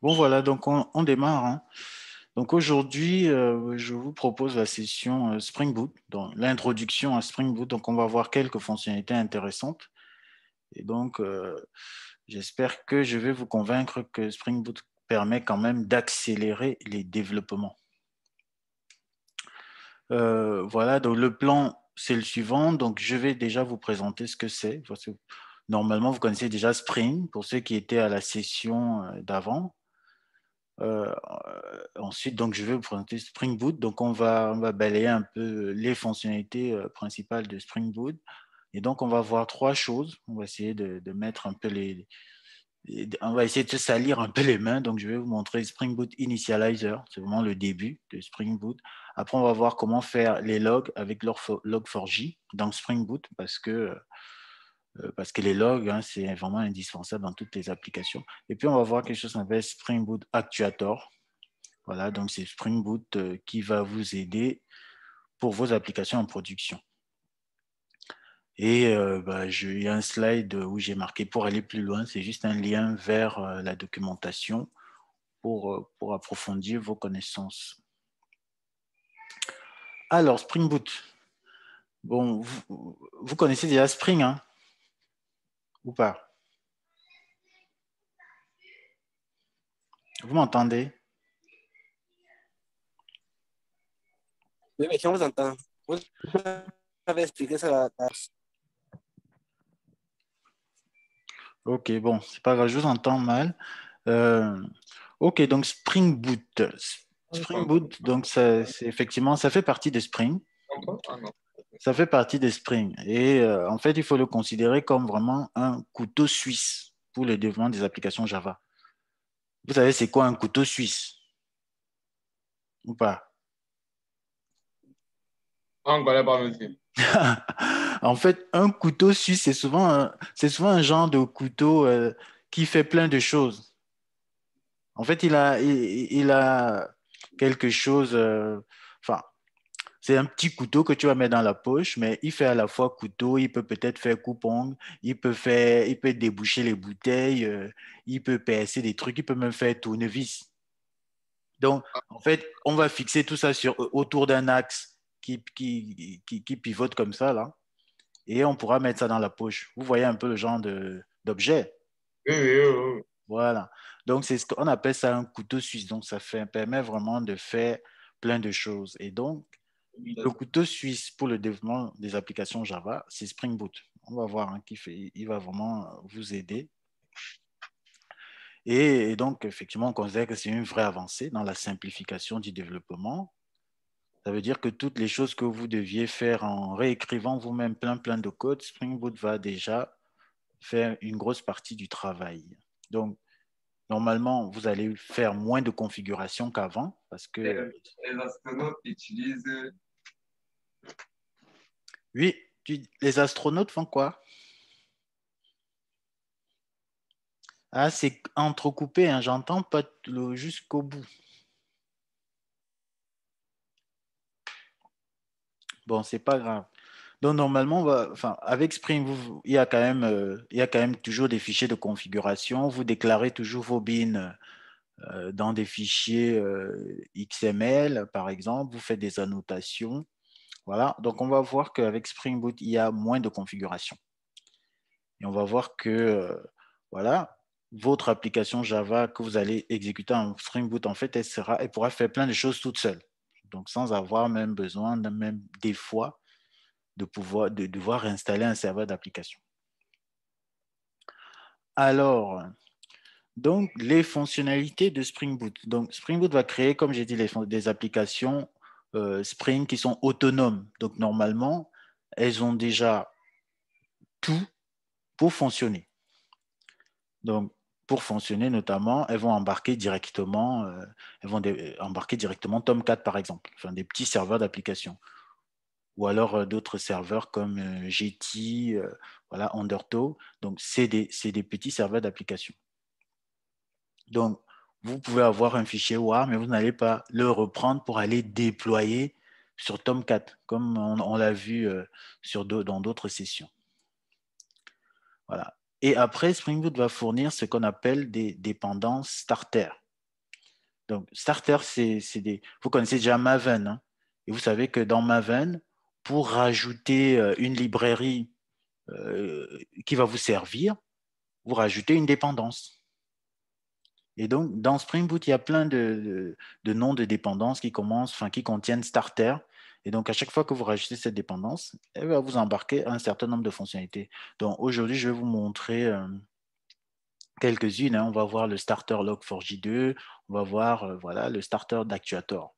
Bon, voilà, donc on démarre, hein. Donc aujourd'hui, je vous propose la session Spring Boot, donc l'introduction à Spring Boot. Donc on va voir quelques fonctionnalités intéressantes. Et donc, j'espère que je vais vous convaincre que Spring Boot permet quand même d'accélérer les développements. Voilà, donc le plan, c'est le suivant. Donc je vais déjà vous présenter ce que c'est. Normalement, vous connaissez déjà Spring pour ceux qui étaient à la session d'avant. Ensuite, donc, je vais vous présenter Spring Boot. Donc, on va balayer un peu les fonctionnalités principales de Spring Boot. Et donc, on va voir trois choses. On va essayer de mettre un peu on va essayer de se salir un peu les mains. Donc, je vais vous montrer Spring Boot Initializer. C'est vraiment le début de Spring Boot. Après, on va voir comment faire les logs avec Log4j dans Spring Boot parce que les logs, hein, c'est vraiment indispensable dans toutes les applications. Et puis, on va voir quelque chose qu'on appelle Spring Boot Actuator. Voilà, donc c'est Spring Boot qui va vous aider pour vos applications en production. Et il y a un slide où j'ai marqué pour aller plus loin, c'est juste un lien vers la documentation pour approfondir vos connaissances. Alors, Spring Boot. Bon, vous connaissez déjà Spring, hein, ou pas? Vous m'entendez? Oui, mais si on vous entend, vous avez expliqué ça Ok, bon, c'est pas grave, je vous entends mal. Euh, ok, donc Spring Boot. Spring Boot, donc c'est effectivement, ça fait partie de Spring. Ça fait partie des Spring. Et en fait, il faut le considérer comme vraiment un couteau suisse pour le développement des applications Java. Vous savez, c'est quoi un couteau suisse ou pas? On ne connaît pas, monsieur. En fait, un couteau suisse, c'est souvent un genre de couteau qui fait plein de choses. En fait, il a quelque chose. Enfin, c'est un petit couteau que tu vas mettre dans la poche, mais il fait à la fois couteau, il peut peut-être faire coupe-ongle, il peut déboucher les bouteilles, il peut percer des trucs, il peut même faire tournevis. Donc, en fait, on va fixer tout ça autour d'un axe qui pivote comme ça, là, et on pourra mettre ça dans la poche. Vous voyez un peu le genre d'objet. Oui, oui, oui, oui. Voilà. Donc, c'est ce qu'on appelle ça un couteau suisse. Donc, permet vraiment de faire plein de choses. Et donc, le couteau suisse pour le développement des applications Java, c'est Spring Boot. On va voir hein, il va vraiment vous aider. Et donc, effectivement, on considère que c'est une vraie avancée dans la simplification du développement. Ça veut dire que toutes les choses que vous deviez faire en réécrivant vous-même plein de code, Spring Boot va déjà faire une grosse partie du travail. Donc, normalement, vous allez faire moins de configuration qu'avant parce Les, que, les astronautes utilisent. oui, les astronautes font quoi? Ah, c'est entrecoupé, hein, j'entends pas jusqu'au bout. Bon, c'est pas grave. Donc, normalement, enfin, avec Spring, il y a quand même toujours des fichiers de configuration. Vous déclarez toujours vos bins dans des fichiers XML, par exemple. Vous faites des annotations. Voilà. Donc, on va voir qu'avec Spring Boot, il y a moins de configuration. Et on va voir que, voilà, votre application Java que vous allez exécuter en Spring Boot, en fait, elle pourra faire plein de choses toute seule. Donc, sans avoir même besoin, même des fois, de devoir installer un serveur d'application. Alors, donc, les fonctionnalités de Spring Boot. Donc, Spring Boot va créer, comme j'ai dit, des applications Spring qui sont autonomes. Donc, normalement, elles ont déjà tout pour fonctionner. Donc, pour fonctionner, notamment, elles vont embarquer directement, embarquer directement Tomcat, par exemple, enfin, des petits serveurs d'application. Ou alors d'autres serveurs comme Jetty, voilà, Undertow. Donc, c'est des petits serveurs d'application. Donc, vous pouvez avoir un fichier WAR, mais vous n'allez pas le reprendre pour aller déployer sur Tomcat, comme on l'a vu dans d'autres sessions. Voilà. Et après, Spring Boot va fournir ce qu'on appelle des dépendances starter. Donc, starter, vous connaissez déjà Maven, hein, et vous savez que dans Maven, pour rajouter une librairie qui va vous servir, vous rajoutez une dépendance. Et donc, dans Spring Boot, il y a plein de noms de dépendances qui qui contiennent starter. Et donc, à chaque fois que vous rajoutez cette dépendance, elle va vous embarquer un certain nombre de fonctionnalités. Donc, aujourd'hui, je vais vous montrer quelques-unes, hein. On va voir le starter log4j2, on va voir voilà, le starter d'actuator.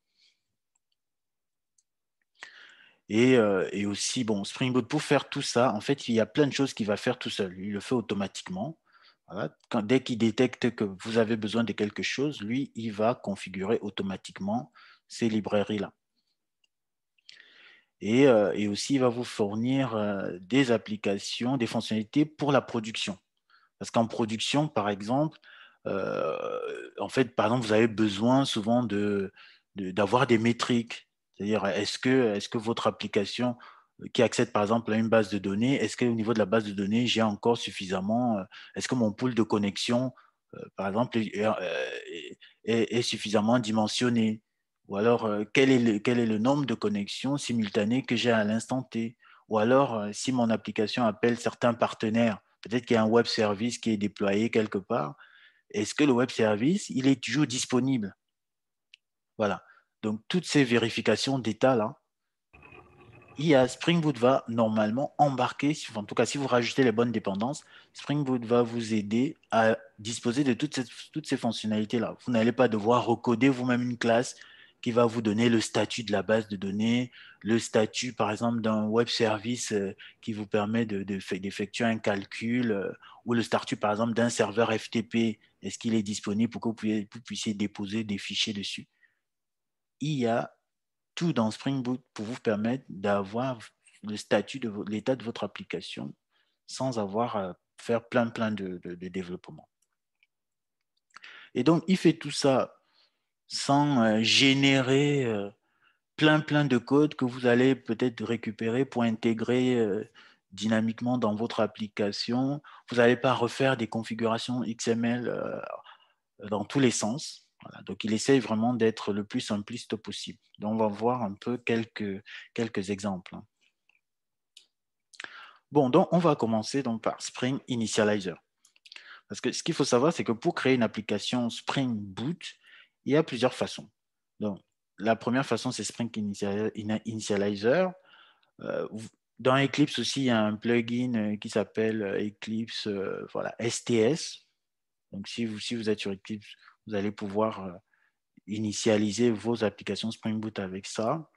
Et aussi, bon, Spring Boot, pour faire tout ça, en fait, il y a plein de choses qu'il va faire tout seul. Il le fait automatiquement. Voilà. Dès qu'il détecte que vous avez besoin de quelque chose, lui, il va configurer automatiquement ces librairies-là. Et aussi, il va vous fournir des applications, des fonctionnalités pour la production. Parce qu'en production, par exemple, en fait, par exemple, vous avez besoin souvent d'avoir des métriques. C'est-à-dire, est-ce que votre application qui accède, par exemple, à une base de données, est-ce qu'au niveau de la base de données, j'ai encore suffisamment, est-ce que mon pool de connexion, par exemple, est suffisamment dimensionné? Ou alors, quel est le nombre de connexions simultanées que j'ai à l'instant T? Ou alors, si mon application appelle certains partenaires, peut-être qu'il y a un web service qui est déployé quelque part. Est-ce que le web service, il est toujours disponible? Voilà. Donc, toutes ces vérifications d'état-là, Spring Boot va normalement embarquer, en tout cas, si vous rajoutez les bonnes dépendances, Spring Boot va vous aider à disposer de toutes ces fonctionnalités-là. Vous n'allez pas devoir recoder vous-même une classe qui va vous donner le statut de la base de données, le statut, par exemple, d'un web service qui vous permet d'effectuer un calcul, ou le statut, par exemple, d'un serveur FTP. Est-ce qu'il est disponible pour que vous puissiez déposer des fichiers dessus? Il y a tout dans Spring Boot pour vous permettre d'avoir le statut de l'état de votre application sans avoir à faire plein de développement. Et donc, il fait tout ça sans générer plein de code que vous allez peut-être récupérer pour intégrer dynamiquement dans votre application. Vous n'allez pas refaire des configurations XML dans tous les sens. Voilà. Donc, il essaye vraiment d'être le plus simpliste possible. Donc, on va voir un peu quelques exemples. Bon, donc, on va commencer donc, par Spring Initializer. Parce que ce qu'il faut savoir, c'est que pour créer une application Spring Boot, il y a plusieurs façons. Donc, la première façon, c'est Spring Initializer. Dans Eclipse aussi, il y a un plugin qui s'appelle Eclipse voilà, STS. Donc, si vous êtes sur Eclipse, vous allez pouvoir initialiser vos applications Spring Boot avec ça.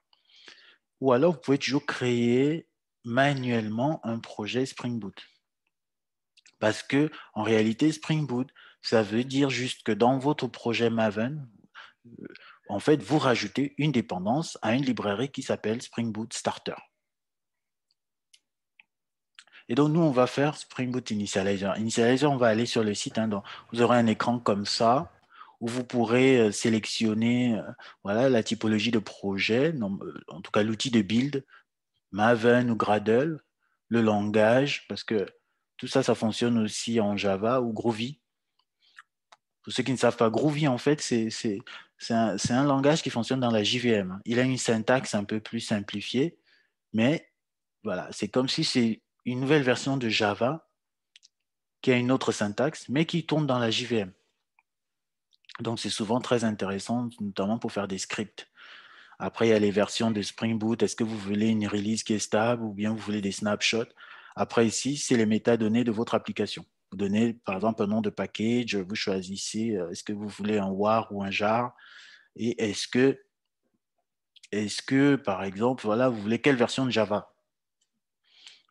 Ou alors, vous pouvez toujours créer manuellement un projet Spring Boot. Parce que, en réalité, Spring Boot, ça veut dire juste que dans votre projet Maven, en fait, vous rajoutez une dépendance à une librairie qui s'appelle Spring Boot Starter. Et donc, nous, on va faire Spring Boot Initializer. Initializer, on va aller sur le site. Donc, vous aurez un écran comme ça où vous pourrez sélectionner voilà, la typologie de projet, en tout cas l'outil de build, Maven ou Gradle, le langage, parce que tout ça, ça fonctionne aussi en Java ou Groovy. Pour ceux qui ne savent pas, Groovy, en fait, c'est un langage qui fonctionne dans la JVM. Il a une syntaxe un peu plus simplifiée, mais voilà, c'est comme si c'est une nouvelle version de Java qui a une autre syntaxe, mais qui tourne dans la JVM. Donc, c'est souvent très intéressant, notamment pour faire des scripts. Après, il y a les versions de Spring Boot. Est-ce que vous voulez une release qui est stable ou bien vous voulez des snapshots? Après, ici, c'est les métadonnées de votre application. Vous donnez, par exemple, un nom de package. Vous choisissez, est-ce que vous voulez un war ou un jar? Et est-ce que, par exemple, voilà, vous voulez quelle version de Java?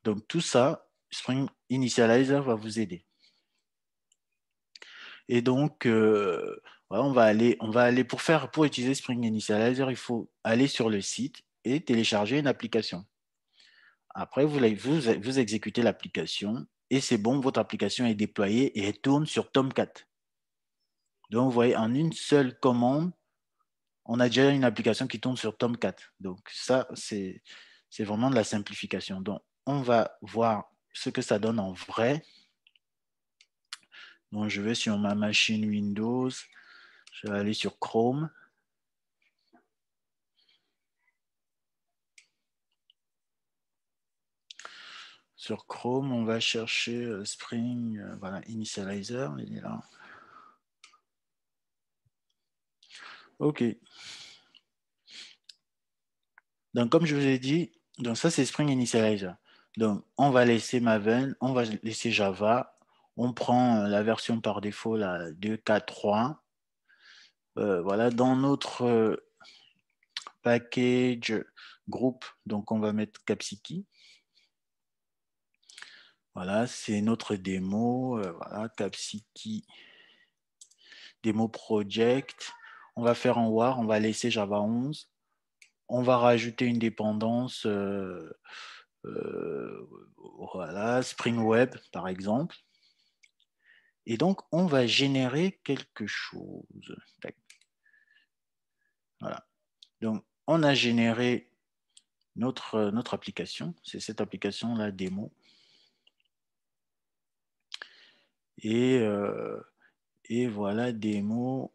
Donc, tout ça, Spring Initializer va vous aider. Et donc, voilà, on va aller pour utiliser Spring Initializer, il faut aller sur le site et télécharger une application. Après, vous exécutez l'application et c'est bon, votre application est déployée et elle tourne sur Tomcat. Donc, vous voyez, en une seule commande, on a déjà une application qui tourne sur Tomcat. Donc, ça, c'est vraiment de la simplification. Donc, on va voir ce que ça donne en vrai. Donc, je vais sur ma machine Windows. Je vais aller sur Chrome. Sur Chrome, on va chercher Spring, voilà, Initializer, il est là. OK. Donc, comme je vous ai dit, donc ça, c'est Spring Initializer. Donc, on va laisser Maven, on va laisser Java. On prend la version par défaut, la 2.4.3. Voilà, dans notre package groupe, donc on va mettre Capsiki. Voilà, c'est notre démo. Voilà, Capsiki, démo project. On va faire en war, on va laisser Java 11. On va rajouter une dépendance, voilà, Spring Web, par exemple. Et donc, on va générer quelque chose. Voilà. Donc, on a généré notre application. C'est cette application-là, démo. Et voilà, démo.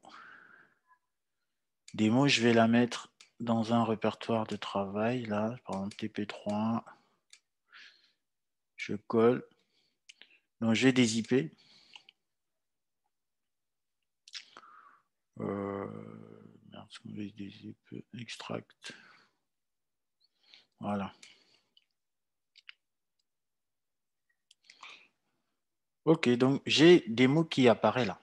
Démo, je vais la mettre dans un répertoire de travail. Là, par exemple, TP3. Je colle. Donc, je vais dézipper. Extract. Voilà. OK, donc j'ai démo qui apparaît là.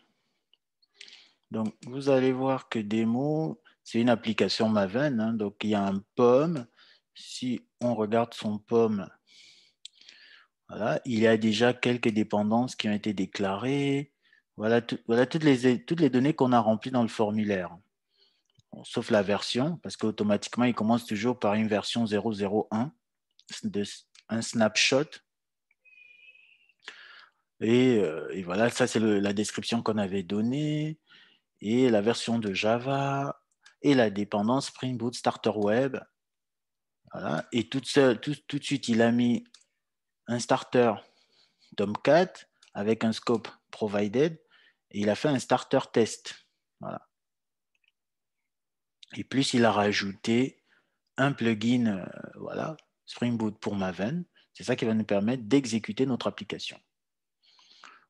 Donc, vous allez voir que démo, c'est une application Maven. Hein, donc, il y a un POM. Si on regarde son POM, voilà, il y a déjà quelques dépendances qui ont été déclarées. Voilà, voilà toutes les données qu'on a remplies dans le formulaire. Bon, sauf la version, parce qu'automatiquement, il commence toujours par une version 001, un snapshot. Et voilà, ça, c'est la description qu'on avait donnée. Et la version de Java et la dépendance Spring Boot Starter Web. Voilà. Et tout de suite, il a mis un starter Tomcat avec un scope provided et il a fait un starter test. Voilà. Et plus, il a rajouté un plugin, voilà, Spring Boot pour Maven. C'est ça qui va nous permettre d'exécuter notre application.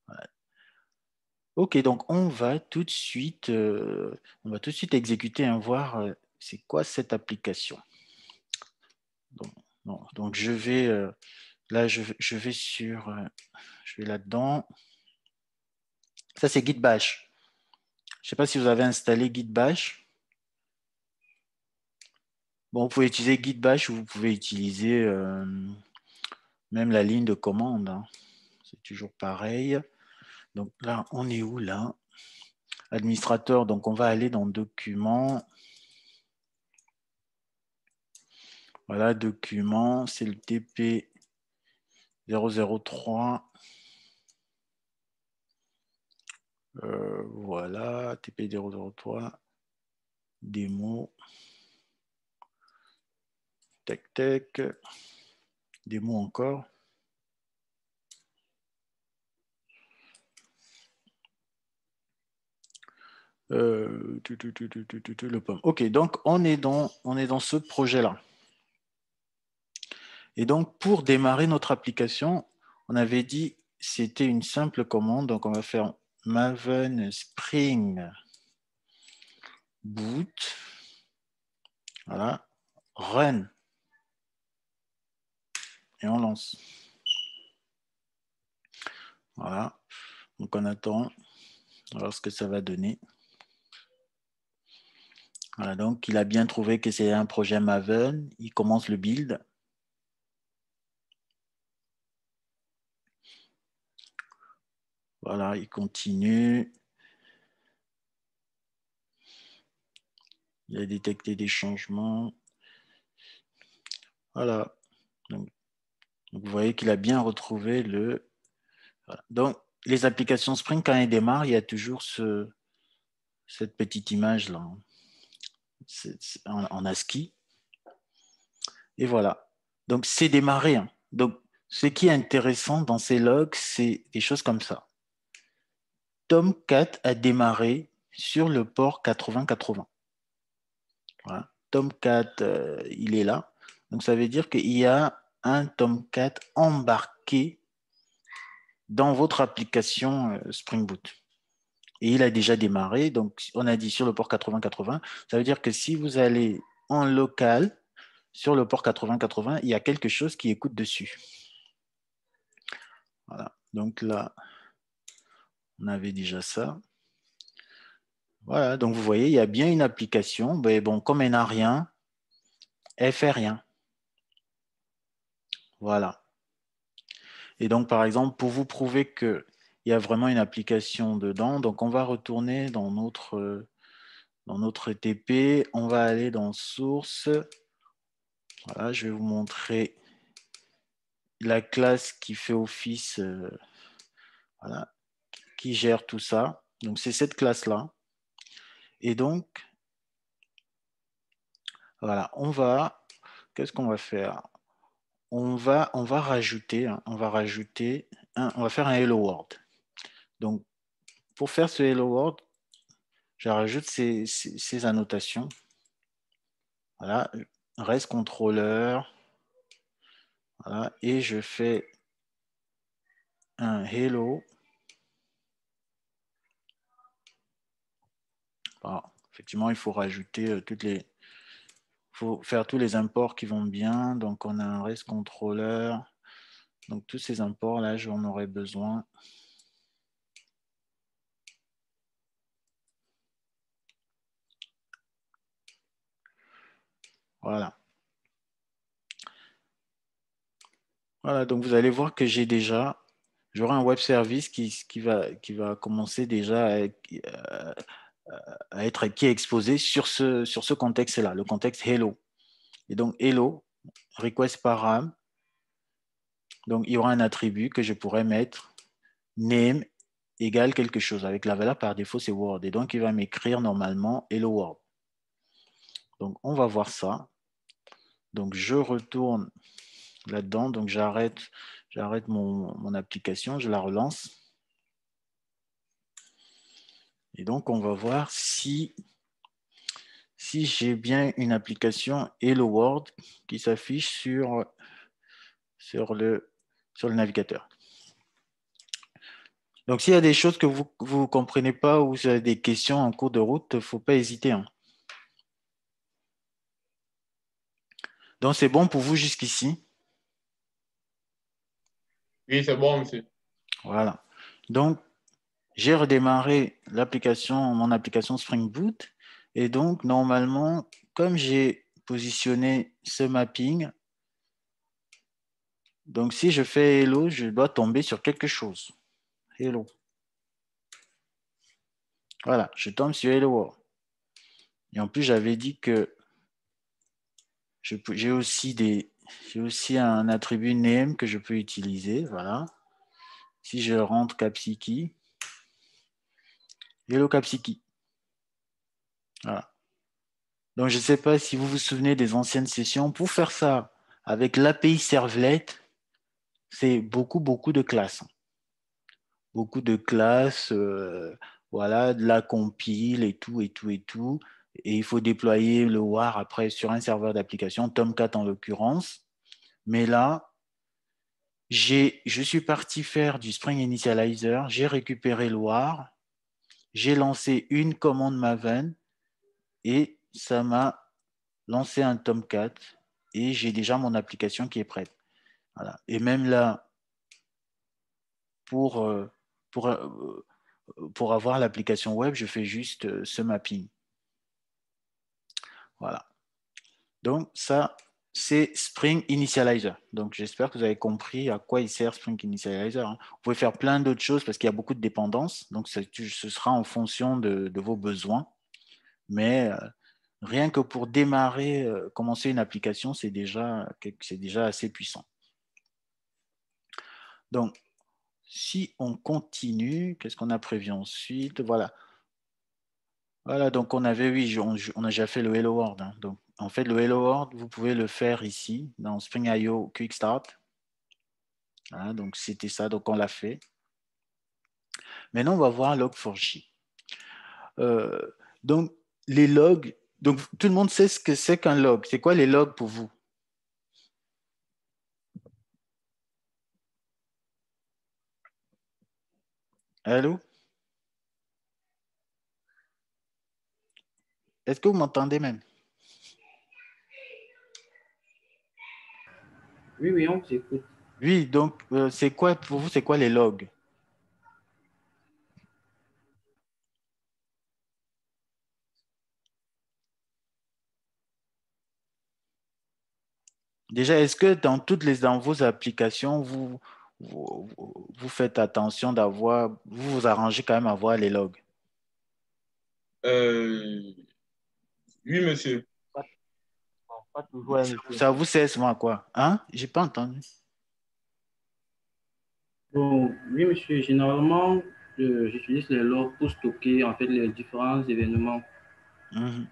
Voilà. OK, donc on va tout de suite exécuter et voir c'est quoi cette application. Donc je vais là, je vais sur, je vais là-dedans. Ça, c'est Git Bash. Je ne sais pas si vous avez installé Git Bash. Bon, vous pouvez utiliser Git Bash ou vous pouvez utiliser même la ligne de commande. Hein. C'est toujours pareil. Donc là, on est où là? Administrateur, donc on va aller dans Documents. Voilà, Documents, c'est le TP 003. Voilà, TP 003. Démo. Tac, tac. Démo encore. Le pomme. OK, donc on est dans ce projet-là. Et donc, pour démarrer notre application, on avait dit c'était une simple commande. Donc, on va faire Maven Spring Boot. Voilà. Run. Et on lance. Voilà. Donc, on attend. On va voir ce que ça va donner. Voilà. Donc, il a bien trouvé que c'est un projet Maven. Il commence le build. Voilà. Il continue. Il a détecté des changements. Voilà. Donc, vous voyez qu'il a bien retrouvé le... Voilà. Donc, les applications Spring, quand elles démarrent, il y a toujours cette petite image-là. C'est en ASCII. Et voilà. Donc, c'est démarré. Hein. Donc, ce qui est intéressant dans ces logs, c'est des choses comme ça. Tomcat a démarré sur le port 8080. Voilà. Tomcat, il est là. Donc, ça veut dire qu'il y a un Tomcat embarqué dans votre application Spring Boot. Et il a déjà démarré. Donc, on a dit sur le port 8080. Ça veut dire que si vous allez en local, sur le port 8080, il y a quelque chose qui écoute dessus. Voilà. Donc là, on avait déjà ça. Voilà. Donc, vous voyez, il y a bien une application. Mais bon, comme elle n'a rien, elle ne fait rien. Voilà. Et donc, par exemple, pour vous prouver qu'il y a vraiment une application dedans, donc on va retourner dans notre TP. On va aller dans Source. Voilà, je vais vous montrer la classe qui fait office, voilà, qui gère tout ça. Donc, c'est cette classe-là. Et donc, voilà, qu'est-ce qu'on va faire? On va rajouter, on va faire un Hello World. Donc, pour faire ce Hello World, je rajoute ces annotations. Voilà, reste contrôleur. Voilà, et je fais un hello. Alors, effectivement, il faut rajouter il faut faire tous les imports qui vont bien. Donc, on a un rest contrôleur. Donc, tous ces imports-là, j'en aurai besoin. Voilà. Voilà, donc vous allez voir que j'aurai un web service qui va commencer déjà qui est exposé sur ce contexte-là, le contexte hello. Et donc, hello, request param. Donc, il y aura un attribut que je pourrais mettre name égale quelque chose. Avec la valeur par défaut, c'est Word. Et donc, il va m'écrire normalement hello world. Donc, on va voir ça. Donc, je retourne là-dedans. Donc, j'arrête mon application. Je la relance. Et donc, on va voir si j'ai bien une application Hello World qui s'affiche sur le navigateur. Donc, s'il y a des choses que vous ne comprenez pas ou vous avez des questions en cours de route, il ne faut pas hésiter. Hein. Donc, c'est bon pour vous jusqu'ici? Oui, c'est bon, monsieur. Voilà. Donc, j'ai redémarré mon application Spring Boot. Et donc, normalement, comme j'ai positionné ce mapping, donc si je fais Hello, je dois tomber sur quelque chose. Hello. Voilà, je tombe sur Hello World. Et en plus, j'avais dit que j'ai aussi un attribut name que je peux utiliser. Voilà. Si je rentre Capsiki, Hello Capsiki. Voilà. Donc, je ne sais pas si vous vous souvenez des anciennes sessions. Pour faire ça avec l'API Servlet, c'est beaucoup de classes. Beaucoup de classes, voilà, de la compile et tout. Et il faut déployer le WAR après sur un serveur d'application, Tomcat en l'occurrence. Mais là, je suis parti faire du Spring Initializer, j'ai récupéré le WAR, j'ai lancé une commande Maven et ça m'a lancé un Tomcat et j'ai déjà mon application qui est prête. Voilà. Et même là, pour avoir l'application web, je fais juste ce mapping. Voilà. Donc, ça, c'est Spring Initializer. Donc, j'espère que vous avez compris à quoi il sert Spring Initializer. Hein. Vous pouvez faire plein d'autres choses parce qu'il y a beaucoup de dépendances. Donc, ce sera en fonction de vos besoins. Mais rien que pour démarrer, commencer une application, c'est déjà assez puissant. Donc, si on continue, qu'est-ce qu'on a prévu ensuite? Voilà. Voilà, donc on a déjà fait le Hello World. Hein. Donc, en fait, le Hello World, vous pouvez le faire ici, dans Spring.io Quick Start. Voilà, donc c'était ça, donc on l'a fait. Maintenant, on va voir Log4j. Euh, donc, les logs, donc tout le monde sait ce que c'est qu'un log. C'est quoi les logs pour vous? Allô? Est-ce que vous m'entendez même? Oui, oui, on t'écoute. Oui, donc c'est quoi pour vous, c'est quoi les logs? Déjà, est-ce que dans vos applications, vous faites attention d'avoir, vous vous arrangez quand même à voir les logs? Euh, oui, monsieur. Pas toujours un monsieur. Ça vous sert souvent à quoi? Hein? J'ai pas entendu. Bon, oui, monsieur, généralement, j'utilise les logs pour stocker en fait les différents événements. Mhm.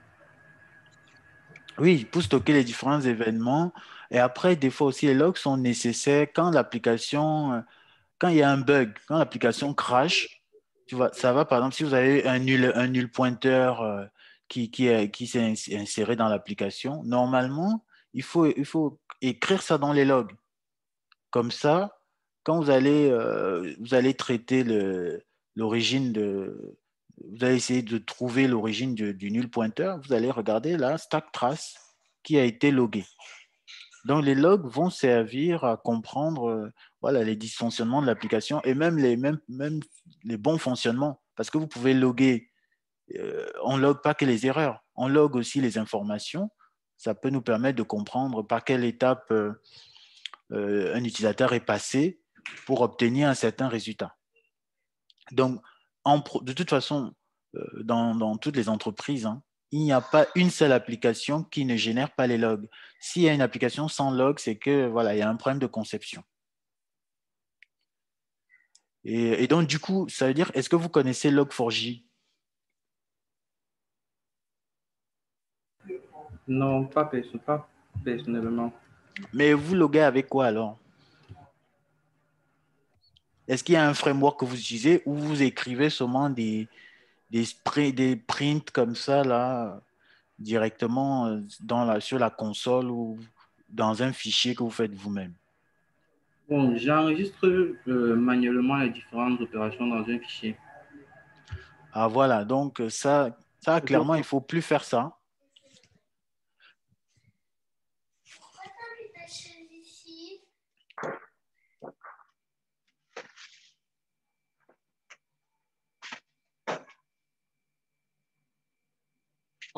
Oui, pour stocker les différents événements. Et après, des fois aussi, les logs sont nécessaires quand quand il y a un bug, quand l'application crash, tu vois, ça va, par exemple, si vous avez un nul pointeur qui s'est inséré dans l'application, normalement, il faut écrire ça dans les logs. Comme ça, quand vous allez traiter l'origine vous allez essayer de trouver l'origine du nul pointeur, vous allez regarder la stack trace qui a été loguée. Donc, les logs vont servir à comprendre voilà, les dysfonctionnements de l'application et même les bons fonctionnements. Parce que vous pouvez loguer, on ne log pas que les erreurs, on log aussi les informations. Ça peut nous permettre de comprendre par quelle étape un utilisateur est passé pour obtenir un certain résultat. Donc, de toute façon, dans toutes les entreprises, hein, il n'y a pas une seule application qui ne génère pas les logs. S'il y a une application sans log, c'est que voilà, il y a un problème de conception. Et donc, du coup, ça veut dire, est-ce que vous connaissez Log4j? Non, pas personnellement. Mais vous loguez avec quoi alors? Est-ce qu'il y a un framework que vous utilisez ou vous écrivez seulement des prints comme ça, là, directement sur la console ou dans un fichier que vous faites vous-même? Bon, j'enregistre manuellement les différentes opérations dans un fichier. Ah voilà, donc ça clairement, il ne faut plus faire ça.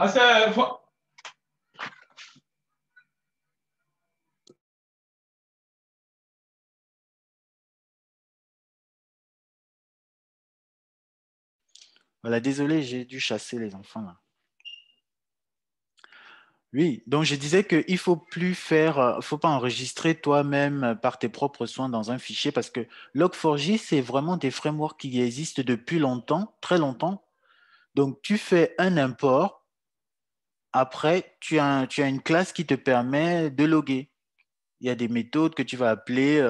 Ah, c'est... Voilà, désolé, j'ai dû chasser les enfants là. Oui, donc je disais qu'il ne faut plus faut pas enregistrer toi-même par tes propres soins dans un fichier parce que Log4j, c'est vraiment des frameworks qui existent depuis longtemps, très longtemps. Donc tu fais un import, après tu as une classe qui te permet de loguer. Il y a des méthodes que tu vas appeler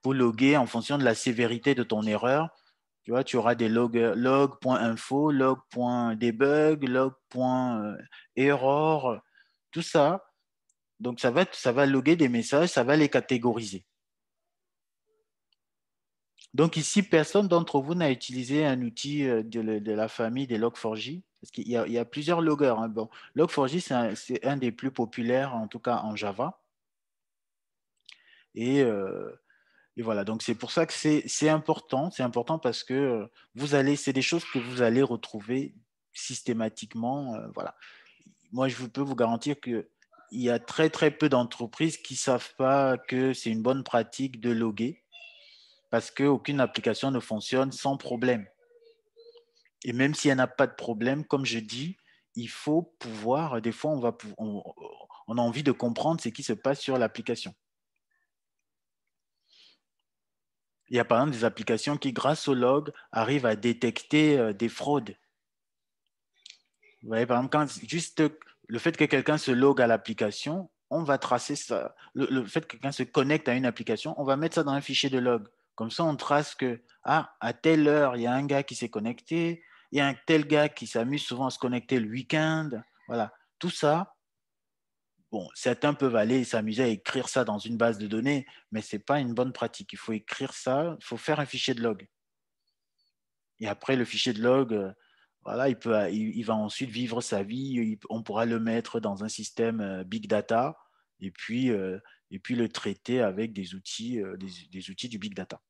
pour loguer en fonction de la sévérité de ton erreur. Tu vois, tu auras des log.info, log.debug, log.error, tout ça. Donc, ça va loguer des messages, ça va les catégoriser. Donc, ici, personne d'entre vous n'a utilisé un outil de la famille des Log4j, parce qu'il y a plusieurs loggers, hein. Bon, Log4j, c'est un des plus populaires, en tout cas en Java. Et voilà, donc c'est pour ça que c'est important. C'est important parce que c'est des choses que vous allez retrouver systématiquement. Voilà. Moi, je peux vous garantir qu'il y a très, très peu d'entreprises qui ne savent pas que c'est une bonne pratique de loguer parce qu'aucune application ne fonctionne sans problème. Et même s'il n'y en a pas de problème, comme je dis, il faut pouvoir, des fois, on a envie de comprendre ce qui se passe sur l'application. Il y a par exemple des applications qui, grâce au log, arrivent à détecter des fraudes. Vous voyez, par exemple, juste le fait que quelqu'un se logue à l'application, on va tracer ça. Le fait que quelqu'un se connecte à une application, on va mettre ça dans un fichier de log. Comme ça, on trace que, à telle heure, il y a un gars qui s'est connecté, il y a un tel gars qui s'amuse souvent à se connecter le week-end. Voilà, tout ça, bon, certains peuvent aller s'amuser à écrire ça dans une base de données, mais ce n'est pas une bonne pratique. Il faut écrire ça, il faut faire un fichier de log. Et après, le fichier de log, voilà, il va ensuite vivre sa vie. On pourra le mettre dans un système big data et puis le traiter avec des outils du big data.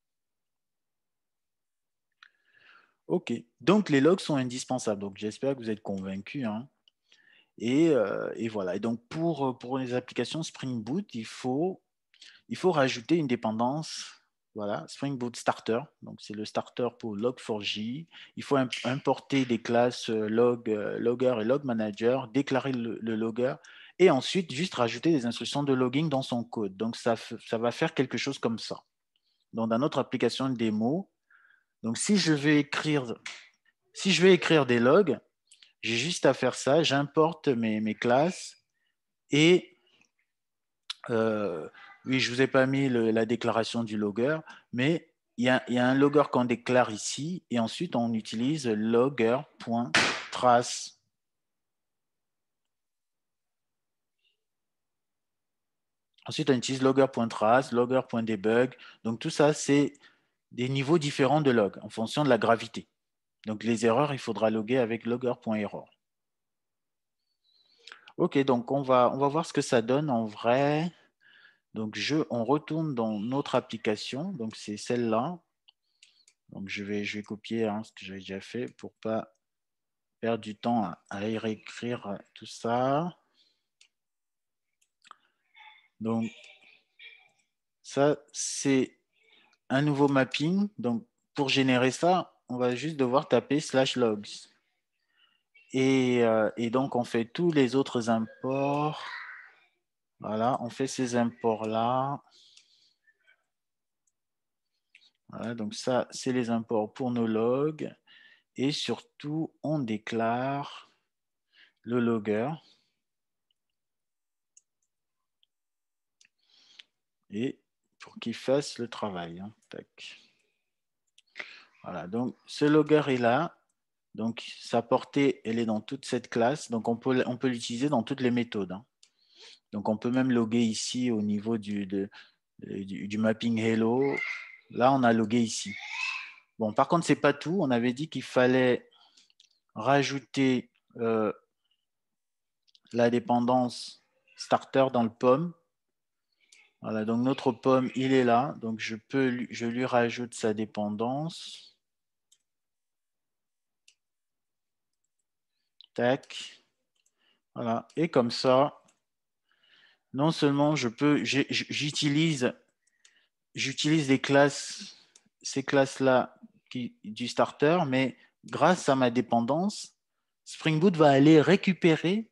OK. Donc, les logs sont indispensables. Donc, j'espère que vous êtes convaincus, hein. Et voilà. Et donc, pour les applications Spring Boot, il faut rajouter une dépendance. Voilà, Spring Boot Starter. Donc, c'est le starter pour Log4j. Il faut importer des classes logger et log manager, déclarer le logger et ensuite juste rajouter des instructions de logging dans son code. Donc, ça va faire quelque chose comme ça. Donc, dans notre application de démo, donc, si je vais écrire des logs, j'ai juste à faire ça. J'importe mes classes et oui, je ne vous ai pas mis la déclaration du logger, mais il y a un logger qu'on déclare ici et ensuite on utilise logger.trace. Ensuite, on utilise logger.trace, logger.debug. Donc, tout ça, c'est des niveaux différents de log en fonction de la gravité. Donc, les erreurs, il faudra loguer avec logger.error. OK, donc on va voir ce que ça donne en vrai. Donc, on retourne dans notre application. Donc, c'est celle-là. Donc, je vais copier ce que j'avais déjà fait pour ne pas perdre du temps à y réécrire tout ça. Donc, ça, c'est un nouveau mapping. Donc, pour générer ça, on va juste devoir taper /logs. Et donc, on fait tous les autres imports. Voilà, on fait ces imports-là. Voilà, donc ça, c'est les imports pour nos logs. Et surtout, on déclare le logger. Et pour qu'il fasse le travail. Hein. Tac. Voilà, donc ce logger est là. Donc sa portée, elle est dans toute cette classe. Donc on peut l'utiliser dans toutes les méthodes. Hein. Donc on peut même loguer ici au niveau du mapping hello. Là, on a logué ici. Bon, par contre, ce n'est pas tout. On avait dit qu'il fallait rajouter la dépendance starter dans le POM. Voilà, donc notre POM, il est là. Donc je lui rajoute sa dépendance. Tac. Voilà. Et comme ça, non seulement j'utilise les classes, ces classes-là du starter, mais grâce à ma dépendance, Spring Boot va aller récupérer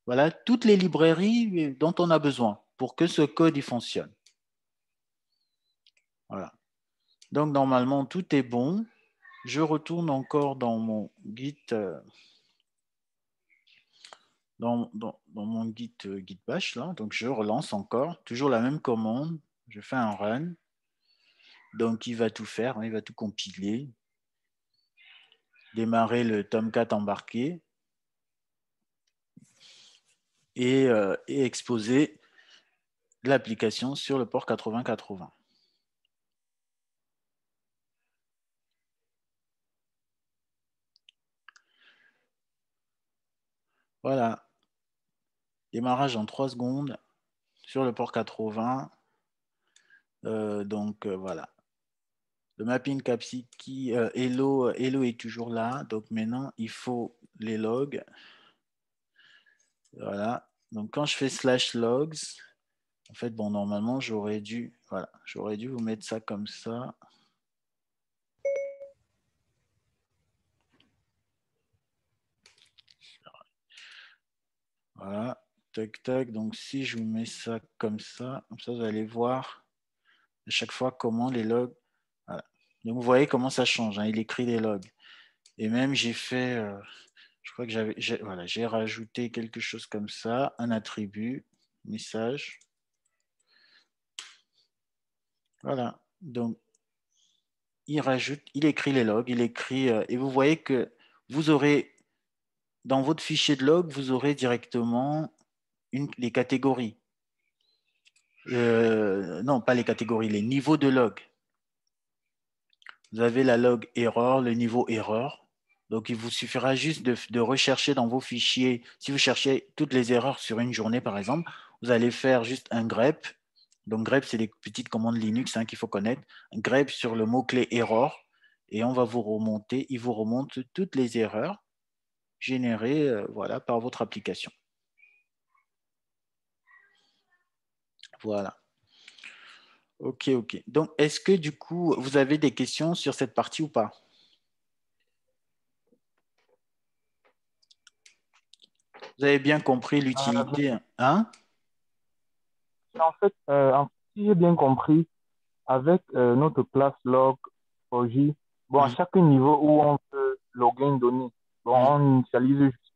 voilà, toutes les librairies dont on a besoin pour que ce code il fonctionne. Voilà. Donc, normalement, tout est bon. Je retourne encore dans mon Git, dans mon Git bash. Là. Donc, je relance encore. Toujours la même commande. Je fais un run. Donc, il va tout faire. Hein, il va tout compiler. Démarrer le Tomcat embarqué. Et exposer l'application sur le port 8080. Voilà. Démarrage en 3 secondes sur le port 80. Donc, voilà. Le mapping Capsiki, Hello est toujours là. Donc, maintenant, il faut les logs. Voilà. Donc, quand je fais /logs, en fait, bon, normalement, j'aurais dû vous mettre ça comme ça. Voilà. Tac, tac. Donc, si je vous mets ça, comme ça, vous allez voir à chaque fois comment les logs. Voilà. Donc, vous voyez comment ça change. Hein, il écrit les logs. Et même, j'ai fait, je crois que j'ai rajouté quelque chose comme ça, un attribut, message. Voilà. Donc, il écrit les logs, il écrit, et vous voyez que vous aurez, dans votre fichier de log, vous aurez directement les catégories. Non, pas les catégories, les niveaux de log. Vous avez la log erreur, le niveau erreur. Donc, il vous suffira juste de rechercher dans vos fichiers. Si vous cherchez toutes les erreurs sur une journée, par exemple, vous allez faire juste un grep. Donc, grep, c'est des petites commandes Linux qu'il faut connaître. Un grep sur le mot-clé erreur. Et on va vous remonter. Il vous remonte toutes les erreurs générées voilà, par votre application. Voilà. Ok, ok. Donc, est-ce que du coup, vous avez des questions sur cette partie ou pas? Vous avez bien compris l'utilité, hein? Si j'ai bien compris, avec notre classe log OJ, bon, à chaque niveau où on peut loguer une donnée, bon, on initialise juste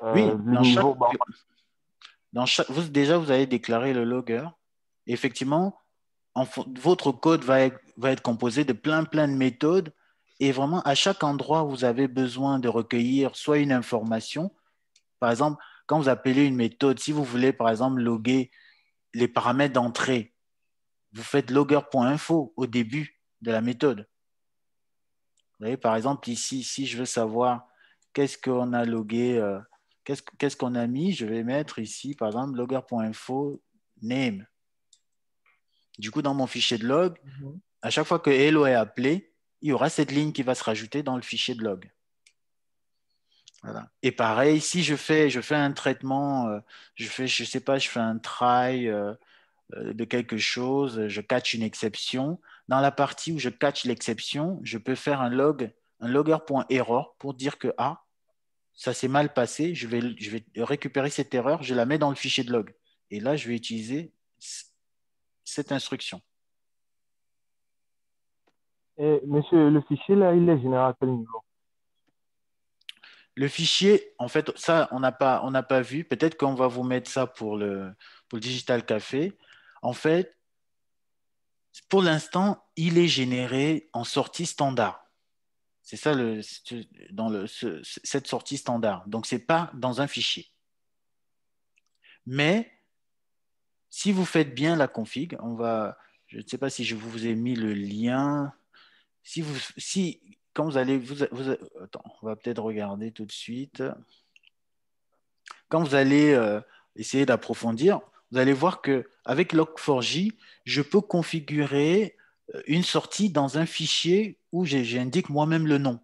Oui, le niveau. Bon, déjà, vous avez déclaré le logger. Effectivement, votre code va être composé de plein de méthodes et vraiment, à chaque endroit où vous avez besoin de recueillir soit une information, par exemple, quand vous appelez une méthode, si vous voulez, par exemple, loguer les paramètres d'entrée, vous faites logger.info au début de la méthode. Vous voyez, par exemple, ici, si je veux savoir qu'est-ce qu'on a logué, qu'est-ce qu'on a mis, je vais mettre ici, par exemple, logger.info name. Du coup, dans mon fichier de log, à chaque fois que hello est appelé, il y aura cette ligne qui va se rajouter dans le fichier de log. Voilà. Et pareil, si je fais un traitement, je sais pas, je fais un try de quelque chose, je catch une exception. Dans la partie où je catch l'exception, je peux faire un logger.error pour dire que ça s'est mal passé, je vais récupérer cette erreur, je la mets dans le fichier de log. Et là, je vais utiliser cette instruction. et monsieur, le fichier là, il est généré à quel niveau? Le fichier, en fait, ça, on n'a pas vu. Peut-être qu'on va vous mettre ça pour le Digital Café. En fait, pour l'instant, il est généré en sortie standard. C'est ça cette sortie standard. Donc, ce n'est pas dans un fichier. Mais si vous faites bien la config, je ne sais pas si je vous ai mis le lien. Quand vous allez, attends, on va peut-être regarder tout de suite. Quand vous allez essayer d'approfondir, vous allez voir qu'avec Log4j, je peux configurer une sortie dans un fichier où j'indique moi-même le nom.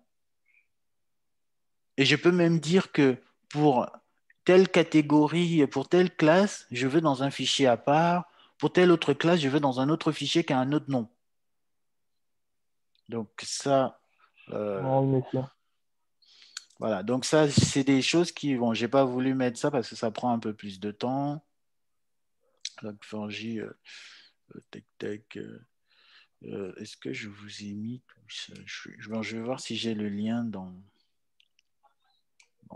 Et je peux même dire que pour telle catégorie, pour telle classe, je veux dans un fichier à part. Pour telle autre classe, je veux dans un autre fichier qui a un autre nom. Donc ça, Oui, monsieur. voilà. Donc ça, c'est des choses qui, bon, j'ai pas voulu mettre ça parce que ça prend un peu plus de temps. Log4j, tac. Est-ce que je vous ai mis tout ça? Je vais voir si j'ai le lien dans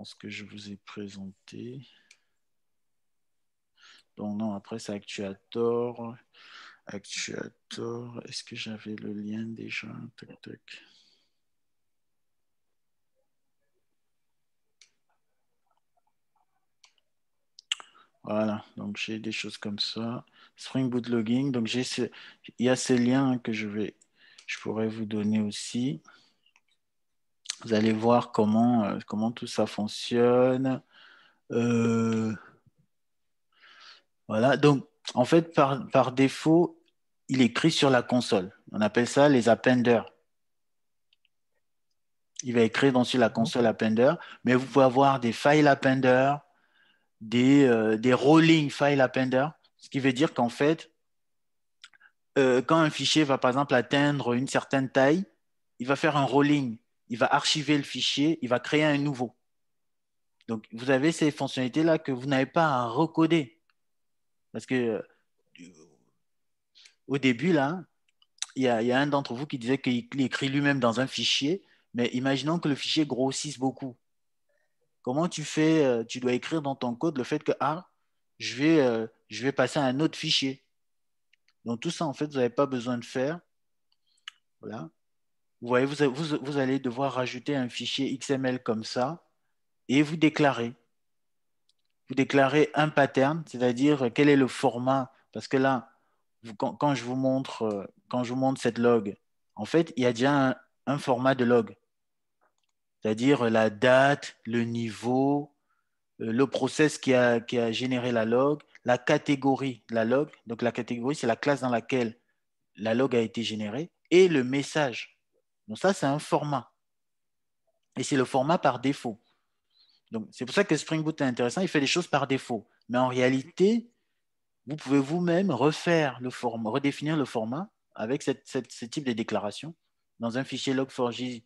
ce que je vous ai présenté. Donc non, après c'est Actuator. Est-ce que j'avais le lien déjà? Tac. Voilà, donc j'ai des choses comme ça. Spring Boot Logging, donc il y a ces liens que je pourrais vous donner aussi. Vous allez voir comment tout ça fonctionne. Voilà, donc en fait, par défaut, il est écrit sur la console. On appelle ça les appenders. Il va écrire donc sur la console appender, mais vous pouvez avoir des file appenders, des rolling file appenders, ce qui veut dire qu'en fait, quand un fichier va par exemple atteindre une certaine taille, il va faire un rolling, il va archiver le fichier, il va créer un nouveau. Donc, vous avez ces fonctionnalités-là que vous n'avez pas à recoder. Parce que au début, là, il y a un d'entre vous qui disait qu'il écrit lui-même dans un fichier, mais imaginons que le fichier grossisse beaucoup. Comment tu fais, tu dois écrire dans ton code le fait que, je vais passer à un autre fichier. Donc tout ça, en fait, vous n'avez pas besoin de faire. Voilà. vous voyez, vous allez devoir rajouter un fichier XML comme ça et vous déclarez. Vous déclarez un pattern, c'est-à-dire quel est le format. Parce que là, quand je vous montre cette log, en fait, il y a déjà un format de log, c'est-à-dire la date, le niveau, le process qui a généré la log, la catégorie de la log. Donc, la catégorie, c'est la classe dans laquelle la log a été générée et le message. Donc, ça, c'est un format. Et c'est le format par défaut. Donc, c'est pour ça que Spring Boot est intéressant. Il fait des choses par défaut. Mais en réalité, vous pouvez vous-même refaire le format, redéfinir le format avec ce type de déclaration dans un fichier log4j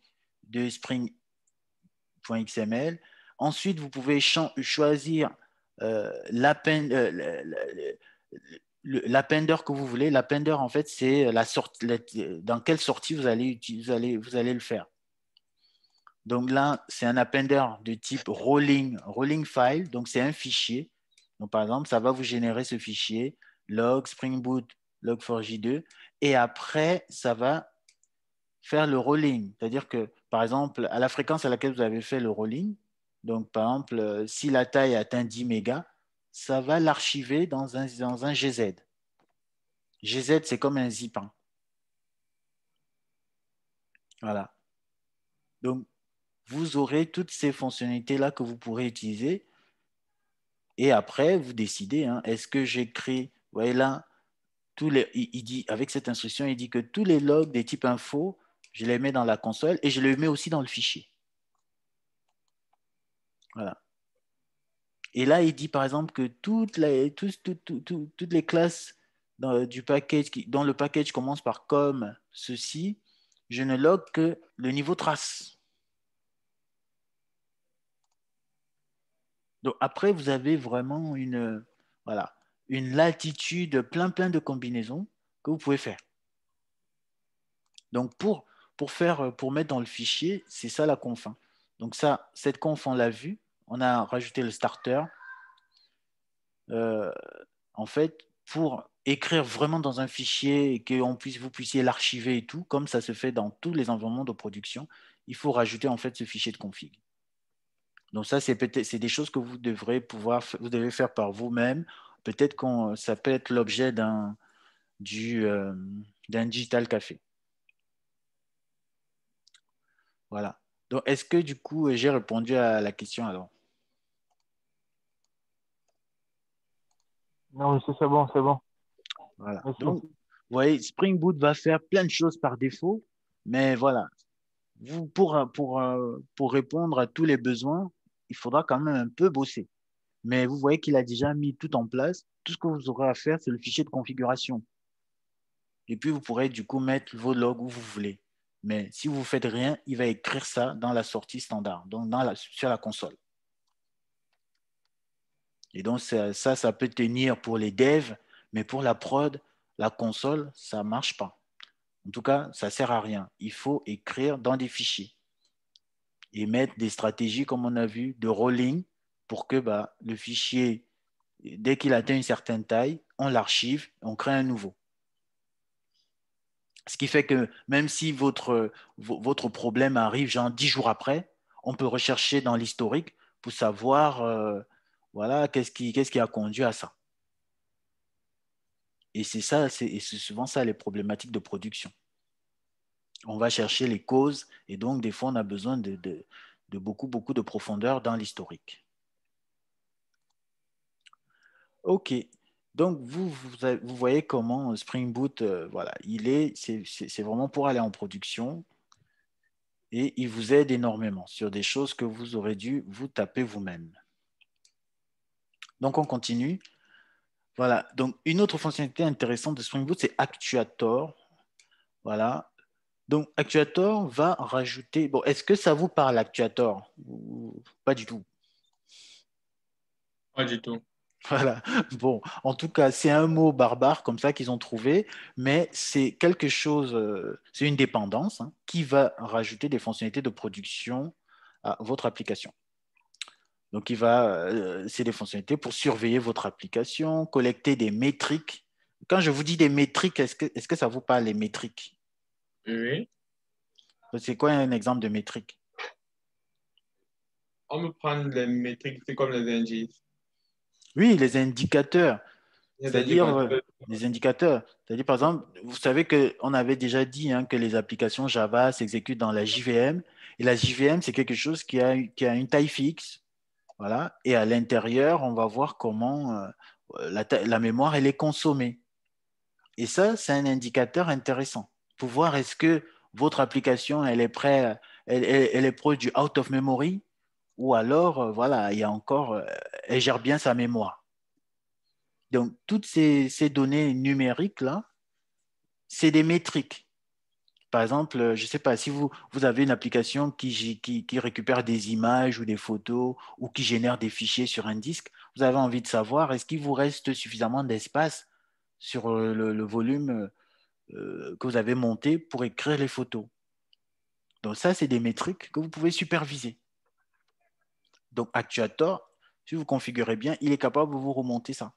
de spring.xml. Ensuite, vous pouvez choisir l'appender que vous voulez. L'appender, en fait, c'est dans quelle sortie vous allez le faire. Donc là, c'est un appender de type rolling file. Donc, c'est un fichier. Donc, par exemple, ça va vous générer ce fichier log Spring Boot log4j2. Et après, ça va faire le rolling. C'est-à-dire que, par exemple, à la fréquence à laquelle vous avez fait le rolling, donc, par exemple, si la taille atteint 10 mégas, ça va l'archiver dans un GZ. GZ, c'est comme un zip. Hein. Voilà. Donc, vous aurez toutes ces fonctionnalités-là que vous pourrez utiliser. Et après, vous décidez, hein, est-ce que j'écris, vous voyez là, il dit, avec cette instruction, il dit que tous les logs des types info, je les mets dans la console et je les mets aussi dans le fichier. Voilà. Et là, il dit par exemple que toutes les classes dont le package commence par comme ceci, je ne log que le niveau trace. Donc après, vous avez vraiment une latitude, plein de combinaisons que vous pouvez faire. Donc pour mettre dans le fichier, c'est ça la conf. Hein. Donc ça, cette conf, on l'a vu. On a rajouté le starter. En fait, pour écrire vraiment dans un fichier et que vous puissiez l'archiver et tout, comme ça se fait dans tous les environnements de production, il faut rajouter en fait ce fichier de config. Donc ça, c'est des choses que vous devez faire par vous-même. Peut-être que ça peut être l'objet d'un digital café. Voilà. Donc, est-ce que du coup, j'ai répondu à la question alors? Non, monsieur, c'est bon, c'est bon. Voilà. Merci. Donc, vous voyez, Spring Boot va faire plein de choses par défaut, mais voilà. Pour répondre à tous les besoins, il faudra quand même un peu bosser. Mais vous voyez qu'il a déjà mis tout en place. Tout ce que vous aurez à faire, c'est le fichier de configuration. Et puis, vous pourrez du coup mettre vos logs où vous voulez. Mais si vous ne faites rien, il va écrire ça dans la sortie standard, donc sur la console. Et donc, ça peut tenir pour les devs, mais pour la prod, la console, ça ne marche pas. En tout cas, ça ne sert à rien. Il faut écrire dans des fichiers et mettre des stratégies, comme on a vu, de rolling pour que le fichier, dès qu'il atteint une certaine taille, on l'archive, on crée un nouveau. Ce qui fait que même si votre problème arrive genre 10 jours après, on peut rechercher dans l'historique pour savoir voilà, qu'est-ce qui a conduit à ça. Et c'est souvent ça les problématiques de production. On va chercher les causes et donc des fois on a besoin de beaucoup de profondeur dans l'historique. Ok, donc vous voyez comment Spring Boot, voilà, c'est vraiment pour aller en production et il vous aide énormément sur des choses que vous aurez dû vous taper vous-même. Donc on continue. Voilà, donc une autre fonctionnalité intéressante de Spring Boot, c'est Actuator. Voilà. Donc, Actuator va rajouter... Bon, est-ce que ça vous parle, Actuator? Ou pas du tout. Pas du tout. Voilà. Bon, en tout cas, c'est un mot barbare comme ça qu'ils ont trouvé, mais c'est quelque chose, c'est une dépendance hein, qui va rajouter des fonctionnalités de production à votre application. Donc, c'est des fonctionnalités pour surveiller votre application, collecter des métriques. Quand je vous dis des métriques, est-ce que ça vous parle, les métriques? Oui. C'est quoi un exemple de métrique? On me prend les métriques, c'est comme les indices. Oui, les indicateurs. Les C'est-à-dire, indicateurs. les indicateurs. C'est-à-dire, par exemple, vous savez qu'on avait déjà dit hein, que les applications Java s'exécutent dans la JVM. Et la JVM, c'est quelque chose qui a une taille fixe. Voilà. Et à l'intérieur, on va voir comment la mémoire, elle est consommée. Et ça, c'est un indicateur intéressant pour voir est-ce que votre application, elle est prête, elle est proche du out of memory ou alors, voilà, il y a encore, elle gère bien sa mémoire. Donc, toutes ces données numériques-là, c'est des métriques. Par exemple, je ne sais pas, si vous avez une application qui récupère des images ou des photos ou qui génère des fichiers sur un disque, vous avez envie de savoir est-ce qu'il vous reste suffisamment d'espace sur le volume que vous avez monté pour écrire les photos. Donc ça, c'est des métriques que vous pouvez superviser. Donc Actuator, si vous configurez bien, il est capable de vous remonter ça.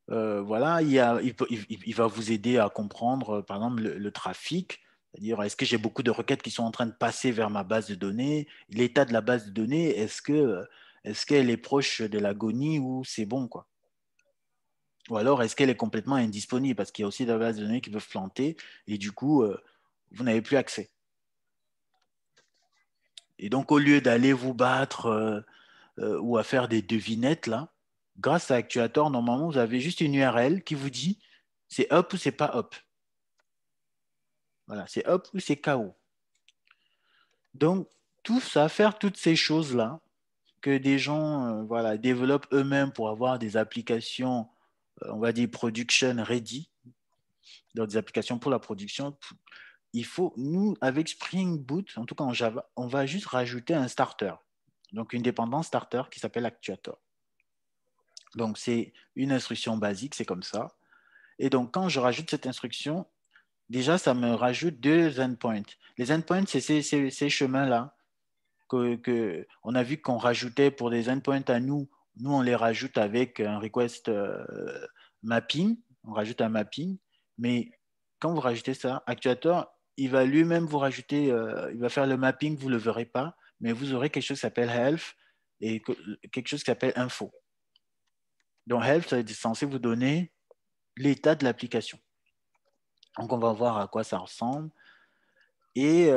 Voilà, il va vous aider à comprendre, par exemple, le trafic, c'est-à-dire est-ce que j'ai beaucoup de requêtes qui sont en train de passer vers ma base de données, l'état de la base de données, est-ce qu'elle est proche de l'agonie ou c'est bon, quoi. Ou alors est-ce qu'elle est complètement indisponible parce qu'il y a aussi des bases de données qui peuvent planter et du coup, vous n'avez plus accès. Et donc, au lieu d'aller vous battre ou à faire des devinettes, là, grâce à Actuator, normalement, vous avez juste une URL qui vous dit c'est up ou c'est pas up. Voilà, c'est up ou c'est KO. Donc, tout ça, faire toutes ces choses-là que des gens voilà, développent eux-mêmes pour avoir des applications, on va dire production ready, donc des applications pour la production, il faut, nous, avec Spring Boot, en tout cas en Java, on va juste rajouter un starter. Donc, une dépendance starter qui s'appelle Actuator. Donc, c'est une instruction basique, c'est comme ça. Et donc, quand je rajoute cette instruction, déjà, ça me rajoute deux endpoints. Les endpoints, c'est ces chemins-là on a vu qu'on rajoutait pour des endpoints à nous. Nous, on les rajoute avec un request mapping. On rajoute un mapping. Mais quand vous rajoutez ça, Actuator, il va lui-même vous rajouter, il va faire le mapping, vous ne le verrez pas, mais vous aurez quelque chose qui s'appelle health et quelque chose qui s'appelle info. Donc, health, c'est censé vous donner l'état de l'application. Donc, on va voir à quoi ça ressemble. Et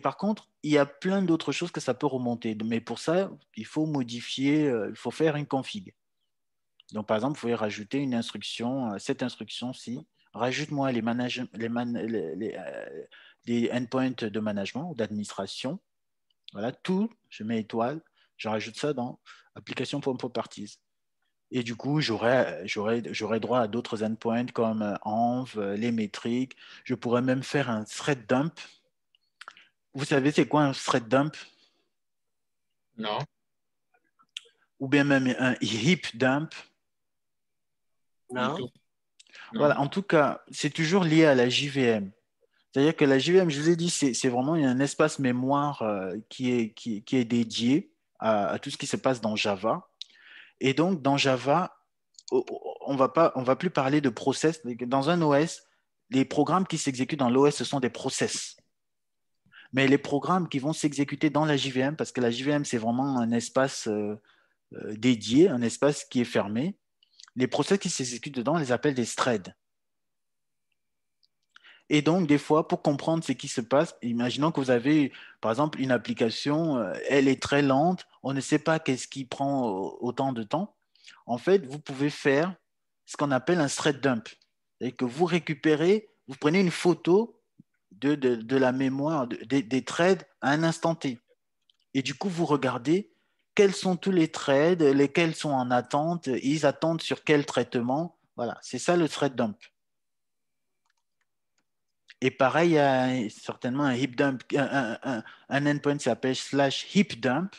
par contre, il y a plein d'autres choses que ça peut remonter. Mais pour ça, il faut modifier, il faut faire une config. Donc, par exemple, vous pouvez rajouter une instruction, cette instruction-ci, rajoute-moi les endpoints de management ou d'administration. Voilà, tout, je mets étoile, je rajoute ça dans application.properties. Et du coup, j'aurai droit à d'autres endpoints comme env, les métriques. Je pourrais même faire un thread dump. Vous savez, c'est quoi un thread dump? Non. Ou bien même un heap dump? Non. Non. Voilà, en tout cas, c'est toujours lié à la JVM. C'est-à-dire que la JVM, je vous ai dit, c'est vraiment un espace mémoire qui est dédié à tout ce qui se passe dans Java. Et donc, dans Java, on va plus parler de process. Dans un OS, les programmes qui s'exécutent dans l'OS, ce sont des process. Mais les programmes qui vont s'exécuter dans la JVM, parce que la JVM, c'est vraiment un espace dédié, un espace qui est fermé, les process qui s'exécutent dedans, on les appelle des threads. Et donc, des fois, pour comprendre ce qui se passe, imaginons que vous avez, par exemple, une application, elle est très lente, on ne sait pas qu'est-ce qui prend autant de temps. En fait, vous pouvez faire ce qu'on appelle un thread dump. C'est-à-dire que vous récupérez, vous prenez une photo de la mémoire, des threads à un instant T. Et du coup, vous regardez quels sont tous les threads, lesquels sont en attente, ils attendent sur quel traitement. Voilà, c'est ça le thread dump. Et pareil, il y a certainement un heap dump, un endpoint qui s'appelle /heap dump.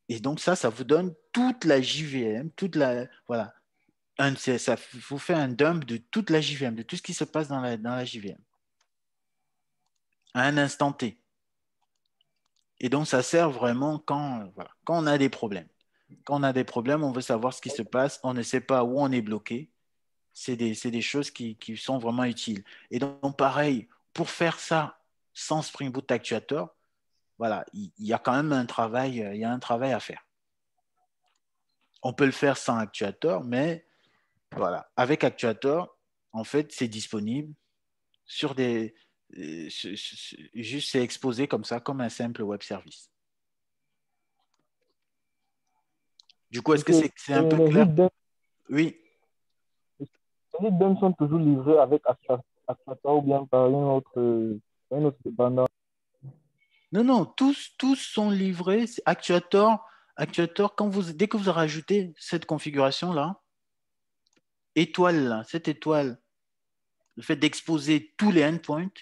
Et donc ça vous donne toute la JVM, voilà. Ça vous fait un dump de toute la JVM, de tout ce qui se passe dans la JVM, à un instant T. Et donc, ça sert vraiment voilà, quand on a des problèmes. Quand on a des problèmes, on veut savoir ce qui se passe, on ne sait pas où on est bloqué. c'est des choses qui sont vraiment utiles. Et donc, pareil, pour faire ça sans Spring Boot Actuator, voilà, il y a quand même un travail, il y a un travail à faire. On peut le faire sans Actuator, mais voilà, avec Actuator, en fait, c'est disponible sur des... juste c'est exposé comme ça, comme un simple web service. Du coup, est-ce que Ok. c'est un peu Les clair? hidden, Oui. les hidden sont toujours livrés avec Actuator ou bien par une autre dépendance. Non, non, tous sont livrés. Actuator, dès que vous rajoutez cette configuration-là, étoile, là, cette étoile, le fait d'exposer tous les endpoints,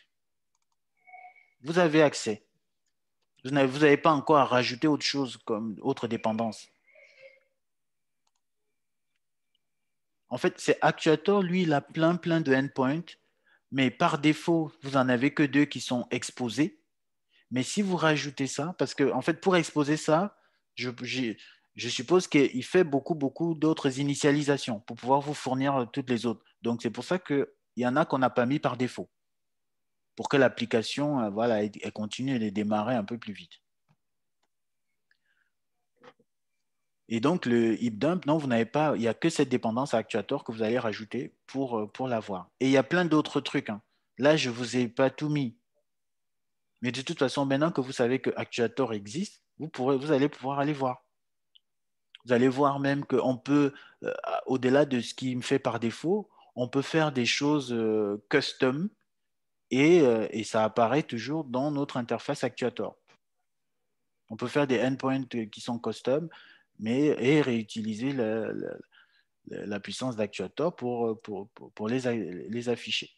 vous avez accès. Vous n'avez pas encore à rajouter autre chose comme autre dépendance. En fait, c'est Actuator, lui, il a plein de endpoints, mais par défaut, vous n'en avez que 2 qui sont exposés. Mais si vous rajoutez ça, parce que en fait, pour exposer ça, je suppose qu'il fait beaucoup d'autres initialisations pour pouvoir vous fournir toutes les autres. Donc, c'est pour ça qu'il y en a qu'on n'a pas mis par défaut, pour que l'application, voilà, elle continue de démarrer un peu plus vite. Et donc, le heap dump, non, vous n'avez pas, il n'y a que cette dépendance à Actuator que vous allez rajouter pour l'avoir. Et il y a plein d'autres trucs, hein. Là, je ne vous ai pas tout mis. Mais de toute façon, maintenant que vous savez que Actuator existe, vous allez pouvoir aller voir. Vous allez voir même qu'on peut, au-delà de ce qui me fait par défaut, on peut faire des choses custom et ça apparaît toujours dans notre interface Actuator. On peut faire des endpoints qui sont custom et réutiliser la puissance d'Actuator pour les afficher.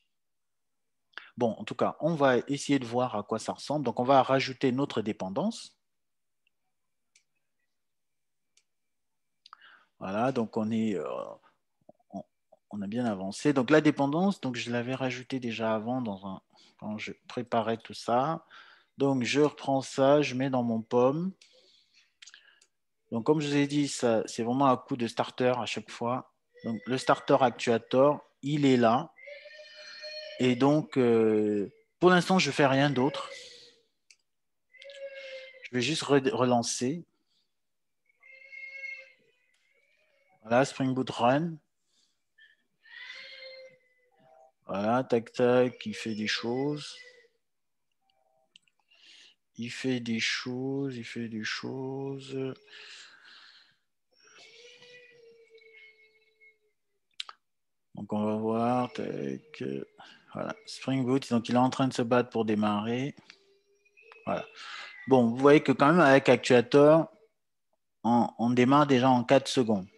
Bon, en tout cas, on va essayer de voir à quoi ça ressemble. Donc, on va rajouter notre dépendance. Voilà, donc on a bien avancé. Donc, la dépendance, donc je l'avais rajouté déjà avant quand je préparais tout ça. Donc, je reprends ça, je mets dans mon POM. Donc, comme je vous ai dit, c'est vraiment un coup de starter à chaque fois. Donc, le starter Actuator, il est là. Et donc, pour l'instant, je ne fais rien d'autre. Je vais juste relancer. Voilà, Spring Boot Run. Voilà, tac, tac, il fait des choses. Il fait des choses. Donc, on va voir. Tac. Voilà, Spring Boot, donc il est en train de se battre pour démarrer. Voilà. Bon, vous voyez que quand même avec Actuator, on démarre déjà en 4 secondes.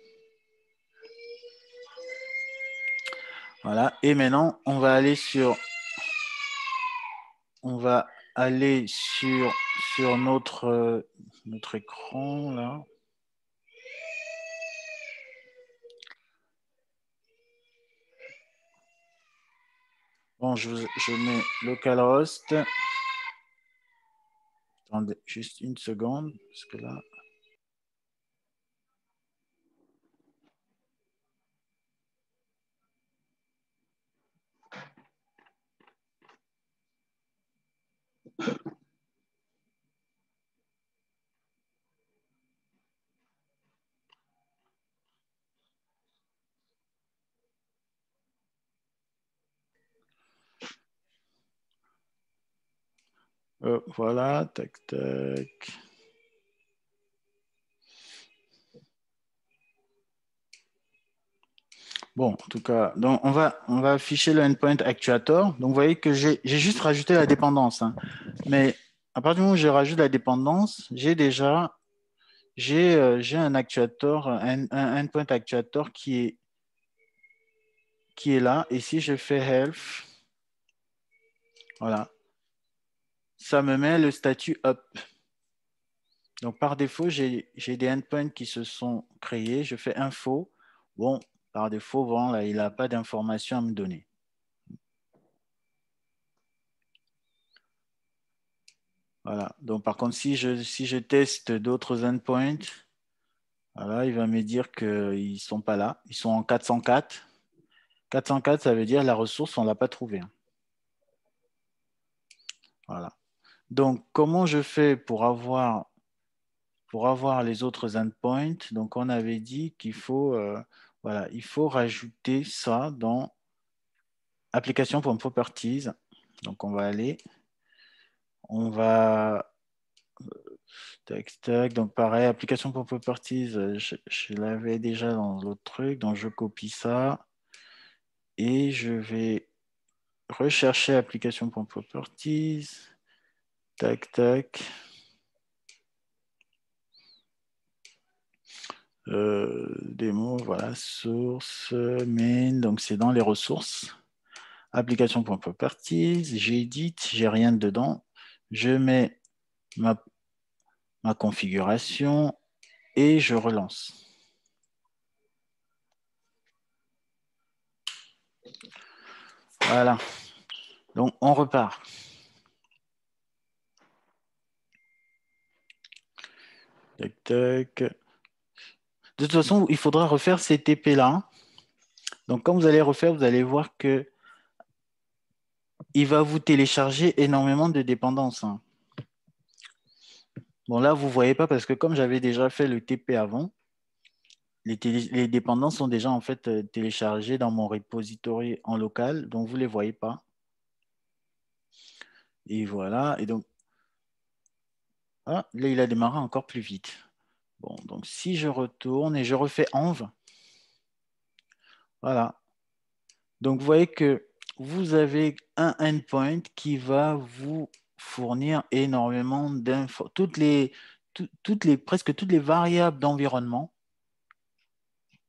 Voilà, et maintenant, on va aller sur notre écran, là. Bon, je mets localhost. Attendez juste une seconde, parce que là... voilà, tac, tac. Bon, en tout cas, donc on va afficher le endpoint Actuator. Donc, vous voyez que j'ai juste rajouté la dépendance, hein. Mais à partir du moment où je rajoute la dépendance, j'ai un actuator, un endpoint Actuator qui est là. Et si je fais health, voilà, ça me met le statut up. Donc, par défaut, j'ai des endpoints qui se sont créés. Je fais info. Bon, par défaut, bon, là, il n'a pas d'informations à me donner. Voilà. Donc, par contre, si je teste d'autres endpoints, voilà, il va me dire qu'ils ne sont pas là. Ils sont en 404. 404, ça veut dire la ressource, on ne l'a pas trouvée. Voilà. Donc, comment je fais pour avoir les autres endpoints? Donc, on avait dit qu'il faut, voilà, il faut rajouter ça dans application.properties. Donc, on va aller, on va, tac, tac. Donc, pareil, application.properties, je l'avais déjà dans l'autre truc. Donc, je copie ça et je vais rechercher application.properties. Tac, tac. Démo, voilà, source, main, donc c'est dans les ressources. Application.properties, j'édit, j'ai rien dedans. Je mets ma configuration et je relance. Voilà. Donc, on repart. Tac, tac. De toute façon, il faudra refaire ces TP-là. Donc, quand vous allez refaire, vous allez voir que il va vous télécharger énormément de dépendances. Bon, là, vous ne voyez pas parce que comme j'avais déjà fait le TP avant, les dépendances sont déjà en fait téléchargées dans mon repository en local, donc vous ne les voyez pas. Et voilà. Et donc, ah, là, il a démarré encore plus vite. Bon, donc si je retourne et je refais env, voilà. Donc, vous voyez que vous avez un endpoint qui va vous fournir énormément d'infos. Presque toutes les variables d'environnement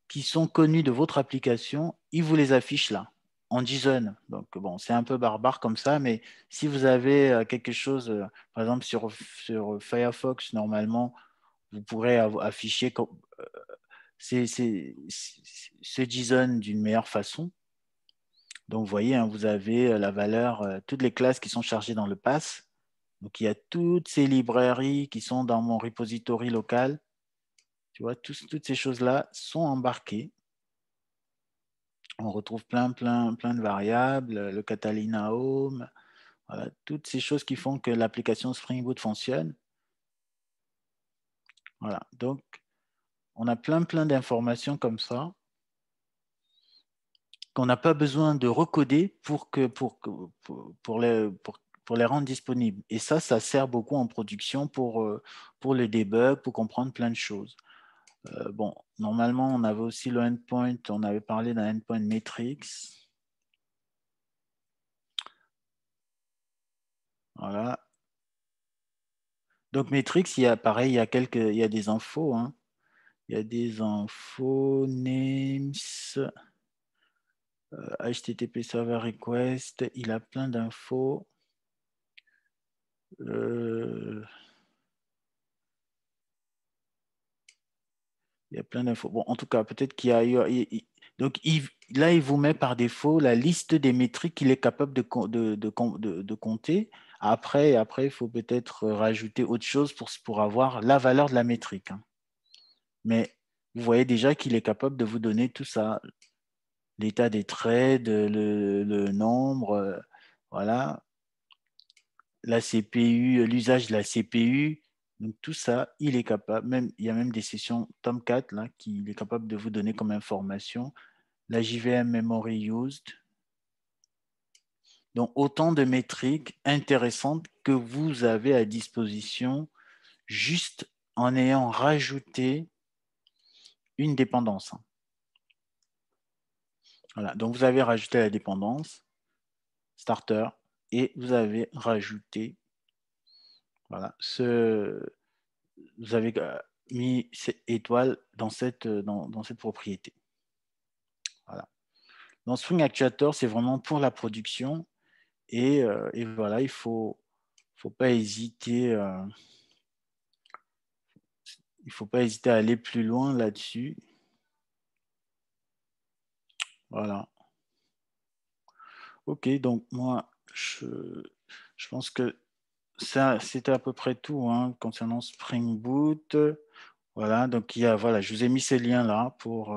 qui sont connues de votre application, il vous les affiche là, en JSON. Donc, bon, c'est un peu barbare comme ça, mais si vous avez quelque chose, par exemple sur Firefox, normalement, vous pourrez afficher ce JSON d'une meilleure façon. Donc, vous voyez, hein, vous avez la valeur, toutes les classes qui sont chargées dans le pass. Donc, il y a toutes ces librairies qui sont dans mon repository local. Tu vois, toutes ces choses-là sont embarquées. On retrouve plein de variables, le Catalina Home, voilà, toutes ces choses qui font que l'application Spring Boot fonctionne. Voilà, donc on a plein d'informations comme ça qu'on n'a pas besoin de recoder pour les rendre disponibles. Et ça sert beaucoup en production pour le debug, pour comprendre plein de choses. Bon, normalement, on avait aussi le endpoint, on avait parlé d'un endpoint metrics. Voilà. Donc, metrics, pareil, il y a des infos. Hein. Il y a des infos, names, HTTP server request, il a plein d'infos. Il y a plein d'infos. Bon, en tout cas, peut-être qu'il y a eu... Donc, là, il vous met par défaut la liste des métriques qu'il est capable de compter. Après, il faut peut-être rajouter autre chose pour avoir la valeur de la métrique. Hein. Mais vous voyez déjà qu'il est capable de vous donner tout ça. L'état des trades, le nombre, voilà. La CPU, l'usage de la CPU. Donc, tout ça, il est capable. Il y a même des sessions Tomcat là, qu'il est capable de vous donner comme information. La JVM Memory Used. Donc, autant de métriques intéressantes que vous avez à disposition juste en ayant rajouté une dépendance. Voilà. Donc, vous avez rajouté la dépendance starter et vous avez rajouté, voilà, vous avez mis cette étoile dans cette propriété. Voilà. Dans Spring Actuator, c'est vraiment pour la production et voilà, il faut pas hésiter. Il faut pas hésiter à aller plus loin là-dessus. Voilà. Ok, donc moi, je pense que c'était à peu près tout hein, concernant Spring Boot. Voilà, donc voilà, je vous ai mis ces liens là pour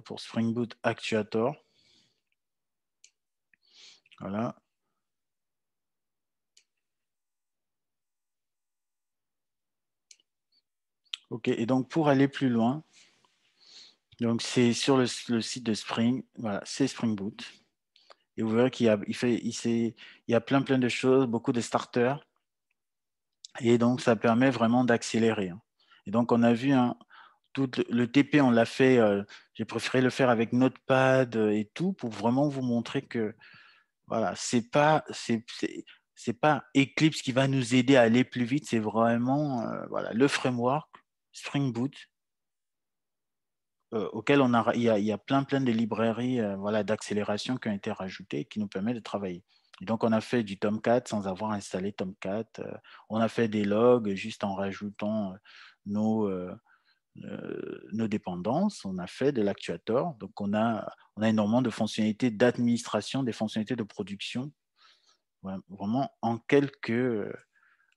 pour Spring Boot Actuator. Voilà. OK, et donc pour aller plus loin, donc c'est sur le site de Spring, voilà, c'est Spring Boot. Et vous verrez qu'il y a plein de choses, beaucoup de starters. Et donc, ça permet vraiment d'accélérer. Et donc, on a vu, hein, tout le TP, on l'a fait, j'ai préféré le faire avec Notepad et tout pour vraiment vous montrer que voilà, c'est pas Eclipse qui va nous aider à aller plus vite, c'est vraiment voilà, le framework Spring Boot auquel il y a plein de librairies voilà, d'accélération qui ont été rajoutées et qui nous permettent de travailler. Et donc, on a fait du Tomcat sans avoir installé Tomcat. On a fait des logs juste en rajoutant nos dépendances. On a fait de l'actuator. Donc, on a énormément de fonctionnalités d'administration, des fonctionnalités de production, vraiment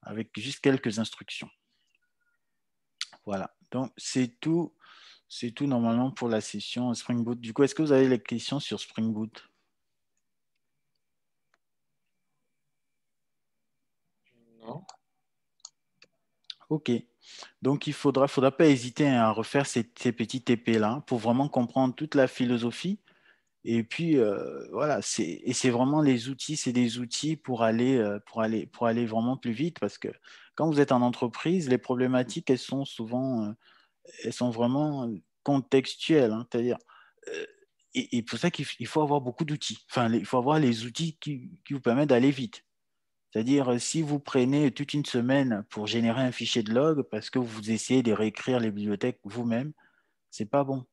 avec juste quelques instructions. Voilà. Donc, c'est tout normalement pour la session Spring Boot. Du coup, est-ce que vous avez des questions sur Spring Boot? Non. OK. Donc, il faudra pas hésiter à refaire ces petits TP-là pour vraiment comprendre toute la philosophie. Et puis, voilà, c'est vraiment les outils, c'est des outils pour aller vraiment plus vite parce que quand vous êtes en entreprise, les problématiques, elles sont souvent, elles sont vraiment contextuelles, hein, c'est-à-dire, euh, et pour ça qu'il faut avoir beaucoup d'outils. Enfin, il faut avoir les outils qui vous permettent d'aller vite. C'est-à-dire, si vous prenez toute une semaine pour générer un fichier de log parce que vous essayez de réécrire les bibliothèques vous-même, c'est pas bon.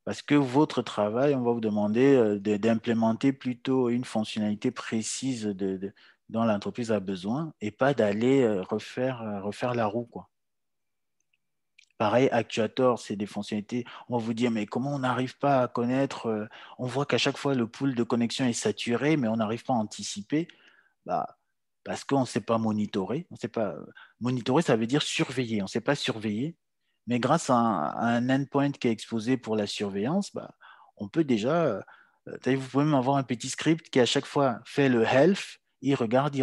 Parce que votre travail, on va vous demander d'implémenter plutôt une fonctionnalité précise dont l'entreprise a besoin et pas d'aller refaire la roue, quoi. Pareil, Actuator, c'est des fonctionnalités. On va vous dire, mais comment on n'arrive pas à connaître on voit qu'à chaque fois, le pool de connexion est saturé, mais on n'arrive pas à anticiper. Bah, parce qu'on ne sait pas monitorer. On sait pas, monitorer, ça veut dire surveiller. On ne sait pas surveiller. Mais grâce à un endpoint qui est exposé pour la surveillance, bah, on peut déjà. Vous pouvez même avoir un petit script qui, à chaque fois, fait le health. Il regarde.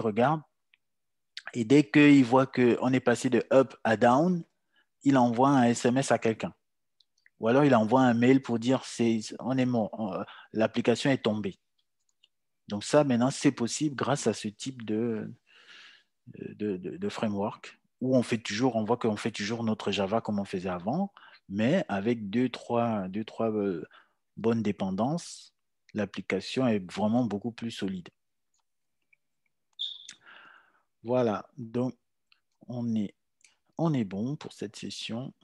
Et dès qu'il voit qu'on est passé de up à down, il envoie un SMS à quelqu'un. Ou alors il envoie un mail pour dire on est mort, l'application est tombée. Donc ça, maintenant, c'est possible grâce à ce type de framework où on voit qu'on fait toujours notre Java comme on faisait avant, mais avec deux, trois bonnes dépendances, l'application est vraiment beaucoup plus solide. Voilà, donc on est bon pour cette session.